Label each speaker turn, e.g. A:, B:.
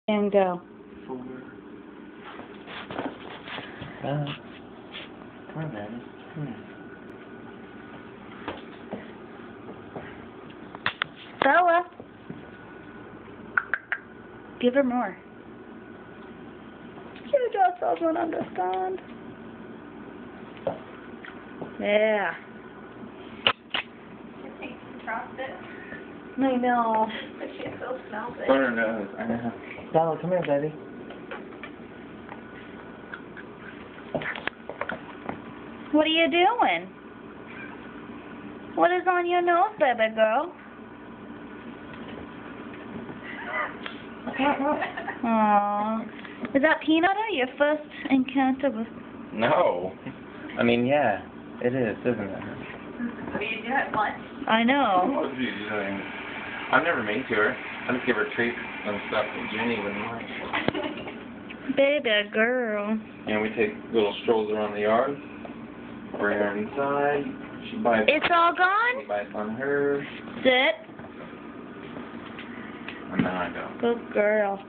A: And go.
B: 4. Come on, baby. Come here.
A: Bella. Give her more. She just doesn't understand. Yeah.
C: I think she dropped it.
A: I know.
C: But she still smells it.
B: Burn her nose. I know. Bella, come here, baby.
A: What are you doing? What is on your nose, baby girl? Aww. Is that peanut butter your first encounter with?
B: No. I mean, yeah. It is, isn't it?
C: What do you do at lunch?
A: I know.
B: What are you doing? I've never made to her. I just give her treats and stuff that Jenny wouldn't like.
A: Baby girl.
B: And we take little strolls around the yard. Bring her inside. She bites.
A: It's all gone?
B: She bites on her.
A: Sit.
B: And then I go.
A: Good girl.